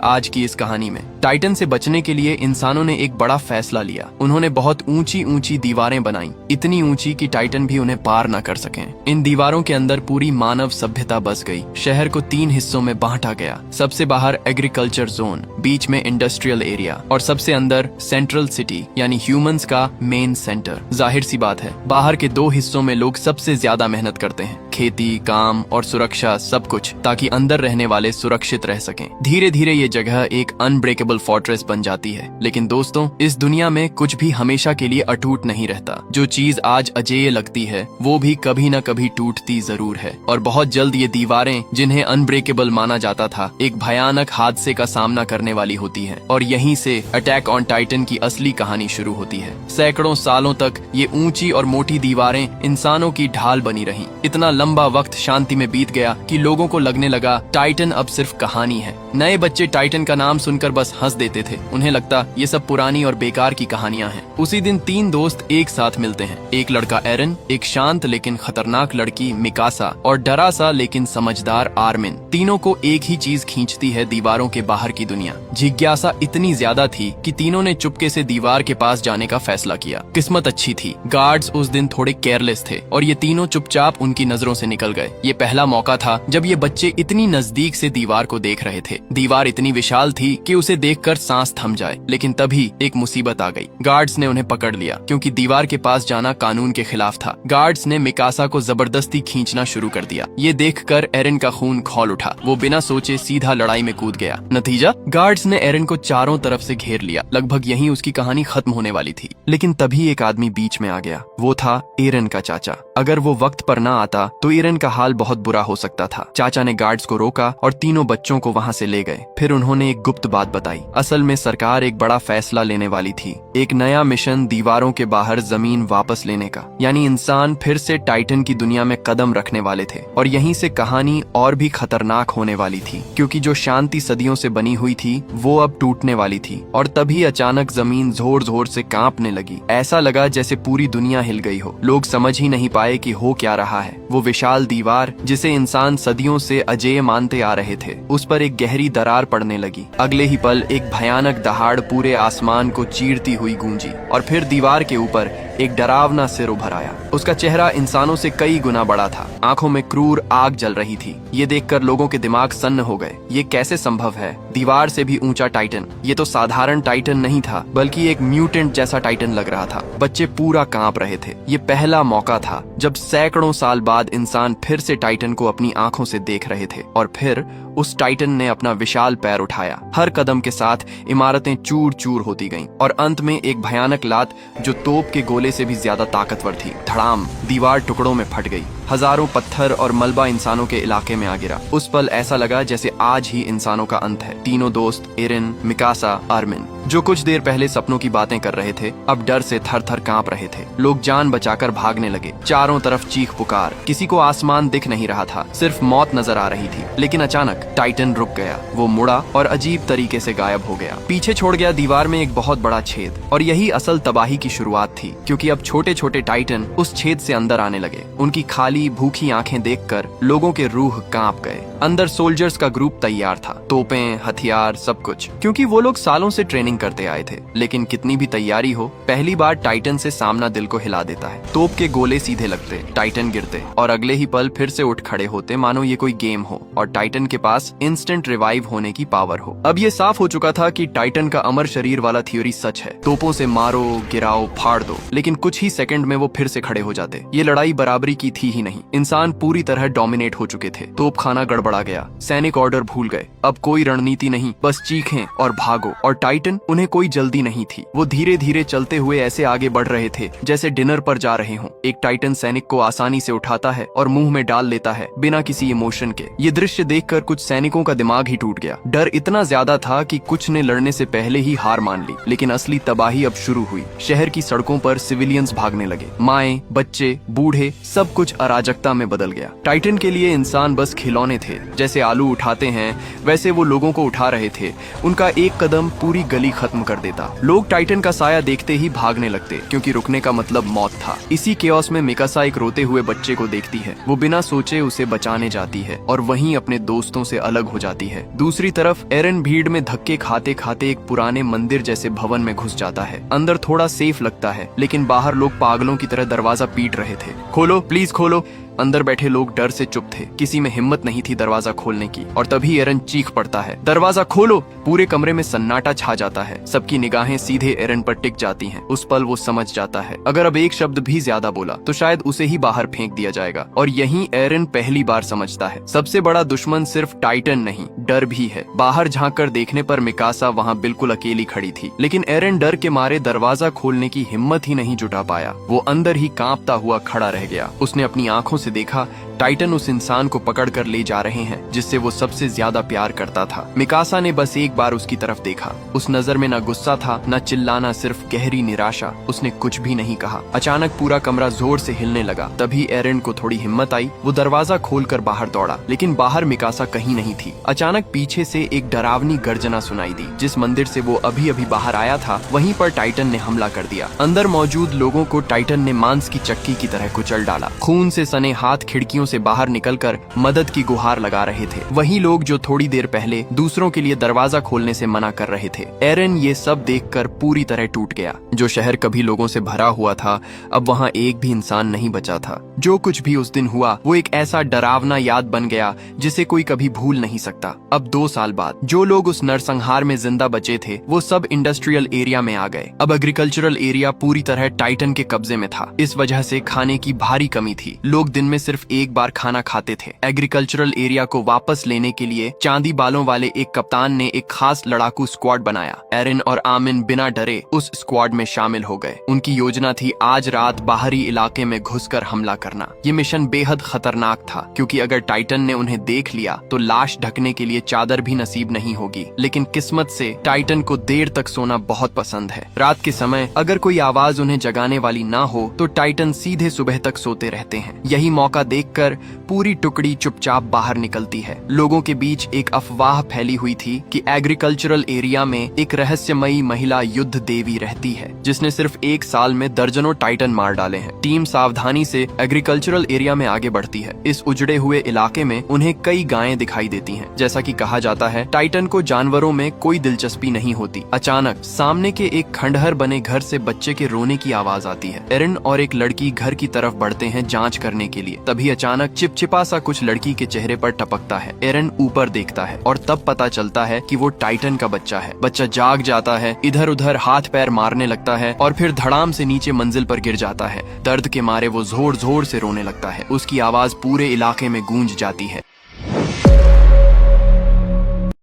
आज की इस कहानी में। टाइटन से बचने के लिए इंसानों ने एक बड़ा फैसला लिया। उन्होंने बहुत ऊंची ऊंची दीवारें बनाई, इतनी ऊंची कि टाइटन भी उन्हें पार न कर सकें। इन दीवारों के अंदर पूरी मानव सभ्यता बस गई। शहर को 3 हिस्सों में बांटा गया। सबसे बाहर एग्रीकल्चर जोन, बीच में इंडस्ट्रियल एरिया और सबसे अंदर सेंट्रल सिटी यानी ह्यूमंस का मेन सेंटर। जाहिर सी बात है, बाहर के 2 हिस्सों में लोग सबसे ज्यादा मेहनत करते हैं, खेती, काम और सुरक्षा सब कुछ, ताकि अंदर रहने वाले सुरक्षित रह सकें। धीरे धीरे ये जगह एक अनब्रेकेबल फोर्ट्रेस बन जाती है। लेकिन दोस्तों, इस दुनिया में कुछ भी हमेशा के लिए अटूट नहीं रहता। जो चीज आज अजेय लगती है वो भी कभी न कभी टूटती जरूर है। और बहुत जल्द ये दीवारें, जिन्हें अनब्रेकेबल माना जाता था, एक भयानक हादसे का सामना करने वाली होती है। और यहीं से अटैक ऑन टाइटन की असली कहानी शुरू होती है। सैकड़ों सालों तक ये ऊंची और मोटी दीवारें इंसानों की ढाल बनी रहीं। इतना लंबा वक्त शांति में बीत गया कि लोगों को लगने लगा टाइटन अब सिर्फ कहानी है। नए बच्चे टाइटन का नाम सुनकर बस हंस देते थे। उन्हें लगता ये सब पुरानी और बेकार की कहानियां हैं। उसी दिन 3 दोस्त एक साथ मिलते हैं। एक लड़का एरन, एक शांत लेकिन खतरनाक लड़की मिकासा और डरा सा लेकिन समझदार आर्मिन। तीनों को एक ही चीज खींचती है, दीवारों के बाहर की दुनिया। जिज्ञासा इतनी ज्यादा थी कि तीनों ने चुपके से दीवार के पास जाने का फैसला किया। किस्मत अच्छी थी, गार्ड्स उस दिन थोड़े केयरलेस थे और ये तीनों चुपचाप उनकी नजरों से निकल गए। ये पहला मौका था जब ये बच्चे इतनी नजदीक से दीवार को देख रहे थे। दीवार इतनी विशाल थी कि उसे देखकर सांस थम जाए। लेकिन तभी एक मुसीबत आ गई। गार्ड्स ने उन्हें पकड़ लिया क्योंकि दीवार के पास जाना कानून के खिलाफ था। गार्ड्स ने मिकासा को जबरदस्ती खींचना शुरू कर दिया। ये देखकर एरन का खून खौल उठा। वो बिना सोचे सीधा लड़ाई में कूद गया। नतीजा, गार्ड्स ने एरन को चारों तरफ से घेर लिया। लगभग यहीं उसकी कहानी खत्म होने वाली थी। लेकिन तभी एक आदमी बीच में आ गया। वो था एरन का चाचा। अगर वो वक्त पर ना आता तो एरन का हाल बहुत बुरा हो सकता था। चाचा ने गार्ड्स को रोका और तीनों बच्चों को वहां से ले गए। फिर उन्होंने एक गुप्त बात बताई। असल में सरकार एक बड़ा फैसला लेने वाली थी। एक नया मिशन दीवारों के बाहर जमीन वापस लेने का। यानी इंसान फिर से टाइटन की दुनिया में कदम रखने वाले थे। और यहीं से कहानी और भी खतरनाक होने वाली थी, क्योंकि जो शांति सदियों से बनी हुई थी वो अब टूटने वाली थी। और तभी अचानक जमीन जोर जोर से कांपने लगी। ऐसा लगा जैसे पूरी दुनिया हिल गई हो। लोग समझ ही नहीं पाए कि हो क्या रहा है। वो विशाल दीवार, जिसे इंसान सदियों से अजेय मानते आ रहे थे, उस पर एक गहरी दरार पड़ने लगी। अगले ही पल एक भयानक दहाड़ पूरे आसमान को चीरती हुई गूंजी और फिर दीवार के ऊपर एक डरावना सिर उभर आया। उसका चेहरा इंसानों से कई गुना बड़ा था। आंखों में क्रूर आग जल रही थी। ये देखकर लोगों के दिमाग सन्न हो गए। ये कैसे संभव है? दीवार से भी ऊंचा टाइटन। ये तो साधारण टाइटन नहीं था, बल्कि एक म्यूटेंट जैसा टाइटन लग रहा था। बच्चे पूरा कांप रहे थे। ये पहला मौका था जब सैकड़ों साल बाद इंसान फिर से टाइटन को अपनी आंखों से देख रहे थे। और फिर उस टाइटन ने अपना विशाल पैर उठाया। हर कदम के साथ इमारतें चूर चूर होती गईं और अंत में एक भयानक लात जो तोप के गोले से भी ज्यादा ताकतवर थी, धड़ाम, दीवार टुकड़ों में फट गई। हजारों पत्थर और मलबा इंसानों के इलाके में आ गिरा। उस पल ऐसा लगा जैसे आज ही इंसानों का अंत है। तीनों दोस्त एरन, मिकासा, आर्मिन, जो कुछ देर पहले सपनों की बातें कर रहे थे, अब डर से थर थर कांप रहे थे। लोग जान बचाकर भागने लगे। चारों तरफ चीख पुकार। किसी को आसमान दिख नहीं रहा था, सिर्फ मौत नजर आ रही थी। लेकिन अचानक टाइटन रुक गया। वो मुड़ा और अजीब तरीके से गायब हो गया। पीछे छोड़ गया दीवार में एक बहुत बड़ा छेद। और यही असल तबाही की शुरुआत थी, क्योंकि अब छोटे छोटे टाइटन उस छेद से अंदर आने लगे। उनकी खाली भूखी आंखें देखकर लोगों के रूह कांप गए। अंदर सोल्जर्स का ग्रुप तैयार था, तोपें, हथियार, सब कुछ, क्योंकि वो लोग सालों से ट्रेनिंग करते आए थे। लेकिन कितनी भी तैयारी हो, पहली बार टाइटन से सामना दिल को हिला देता है। तोप के गोले सीधे लगते, टाइटन गिरते और अगले ही पल फिर से उठ खड़े होते, मानो ये कोई गेम हो और टाइटन के पास इंस्टेंट रिवाइव होने की पावर हो। अब ये साफ हो चुका था कि टाइटन का अमर शरीर वाला थ्योरी सच है। तोपों से मारो, गिराओ, फाड़ दो, लेकिन कुछ ही सेकंड में वो फिर से खड़े हो जाते। ये लड़ाई बराबरी की थी ही नहीं। इंसान पूरी तरह डोमिनेट हो चुके थे। तोपखाना गड़बड़ा गया। सैनिक ऑर्डर भूल गए। अब कोई रणनीति नहीं, बस चीखें और भागो। और टाइटन, उन्हें कोई जल्दी नहीं थी। वो धीरे धीरे चलते हुए ऐसे आगे बढ़ रहे थे जैसे डिनर पर जा रहे हों। एक टाइटन सैनिक को आसानी से उठाता है और मुंह में डाल लेता है बिना किसी इमोशन के। ये दृश्य देखकर कुछ सैनिकों का दिमाग ही टूट गया। डर इतना ज्यादा था कि कुछ ने लड़ने से पहले ही हार मान ली। लेकिन असली तबाही अब शुरू हुई। शहर की सड़कों पर सिविलियंस भागने लगे। माएं, बच्चे, बूढ़े, सब कुछ अराजकता में बदल गया। टाइटन के लिए इंसान बस खिलौने थे, जैसे आलू उठाते हैं वैसे वो लोगों को उठा रहे थे। उनका एक कदम पूरी गली खत्म कर देता। लोग टाइटन का साया देखते ही भागने लगते क्योंकि रुकने का मतलब मौत था। इसी केओस में मिकासा एक रोते हुए बच्चे को देखती है। वो बिना सोचे उसे बचाने जाती है और वहीं अपने दोस्तों से अलग हो जाती है। दूसरी तरफ एरन भीड़ में धक्के खाते खाते एक पुराने मंदिर जैसे भवन में घुस जाता है। अंदर थोड़ा सेफ लगता है लेकिन बाहर लोग पागलों की तरह दरवाजा पीट रहे थे। खोलो प्लीज खोलो। अंदर बैठे लोग डर से चुप थे। किसी में हिम्मत नहीं थी दरवाजा खोलने की और तभी एरन चीख पड़ता है, दरवाजा खोलो। पूरे कमरे में सन्नाटा छा जाता है। सबकी निगाहें सीधे एरन पर टिक जाती हैं। उस पल वो समझ जाता है अगर अब एक शब्द भी ज्यादा बोला तो शायद उसे ही बाहर फेंक दिया जाएगा। और यहीं एरन पहली बार समझता है सबसे बड़ा दुश्मन सिर्फ टाइटन नहीं, डर भी है। बाहर झांक कर देखने पर मिकासा वहाँ बिल्कुल अकेली खड़ी थी, लेकिन एरन डर के मारे दरवाजा खोलने की हिम्मत ही नहीं जुटा पाया। वो अंदर ही कांपता हुआ खड़ा रह गया। उसने अपनी आंखों से देखा टाइटन उस इंसान को पकड़कर ले जा रहे हैं जिससे वो सबसे ज्यादा प्यार करता था। मिकासा ने बस एक बार उसकी तरफ देखा। उस नजर में न गुस्सा था न चिल्लाना, सिर्फ गहरी निराशा। उसने कुछ भी नहीं कहा। अचानक पूरा कमरा जोर से हिलने लगा। तभी एरन को थोड़ी हिम्मत आई। वो दरवाजा खोलकर बाहर दौड़ा, लेकिन बाहर मिकासा कहीं नहीं थी। अचानक पीछे से एक डरावनी गर्जना सुनाई दी। जिस मंदिर से वो अभी अभी बाहर आया था वहीं पर टाइटन ने हमला कर दिया। अंदर मौजूद लोगों को टाइटन ने मांस की चक्की की तरह कुचल डाला। खून से सने हाथ खिड़कियों से बाहर निकलकर मदद की गुहार लगा रहे थे। वही लोग जो थोड़ी देर पहले दूसरों के लिए दरवाजा खोलने से मना कर रहे थे। एरन ये सब देखकर पूरी तरह टूट गया। जो शहर कभी लोगों से भरा हुआ था अब वहाँ एक भी इंसान नहीं बचा था। जो कुछ भी उस दिन हुआ वो एक ऐसा डरावना याद बन गया जिसे कोई कभी भूल नहीं सकता। अब 2 साल बाद जो लोग उस नरसंहार में जिंदा बचे थे वो सब इंडस्ट्रियल एरिया में आ गए। अब एग्रीकल्चरल एरिया पूरी तरह टाइटन के कब्जे में था। इस वजह से खाने की भारी कमी थी। लोग दिन में सिर्फ एक बार खाना खाते थे। एग्रीकल्चरल एरिया को वापस लेने के लिए चांदी बालों वाले एक कप्तान ने एक खास लड़ाकू स्क्वाड बनाया। एरन और आमिन बिना डरे उस स्क्वाड में शामिल हो गए। उनकी योजना थी आज रात बाहरी इलाके में घुसकर हमला करना। ये मिशन बेहद खतरनाक था क्योंकि अगर टाइटन ने उन्हें देख लिया तो लाश ढकने के लिए चादर भी नसीब नहीं होगी। लेकिन किस्मत से टाइटन को देर तक सोना बहुत पसंद है। रात के समय अगर कोई आवाज उन्हें जगाने वाली ना हो तो टाइटन सीधे सुबह तक सोते रहते हैं। यही मौका देखकर पूरी टुकड़ी चुपचाप बाहर निकलती है। लोगों के बीच एक अफवाह फैली हुई थी कि एग्रीकल्चरल एरिया में एक रहस्यमयी महिला युद्ध देवी रहती है जिसने सिर्फ 1 साल में दर्जनों टाइटन मार डाले हैं। टीम सावधानी से एग्रीकल्चरल एरिया में आगे बढ़ती है। इस उजड़े हुए इलाके में उन्हें कई गायें दिखाई देती हैं। जैसा कि कहा जाता है टाइटन को जानवरों में कोई दिलचस्पी नहीं होती। अचानक सामने के एक खंडहर बने घर से बच्चे के रोने की आवाज आती है। एरन और एक लड़की घर की तरफ बढ़ते हैं जांच करने के लिए। तभी अचानक चिपचिपा सा कुछ लड़की के चेहरे पर टपकता है। एरन ऊपर देखता है और तब पता चलता है कि वो टाइटन का बच्चा है। बच्चा जाग जाता है, इधर उधर हाथ पैर मारने लगता है और फिर धड़ाम से नीचे मंजिल पर गिर जाता है। दर्द के मारे वो जोर जोर से रोने लगता है। उसकी आवाज पूरे इलाके में गूंज जाती है।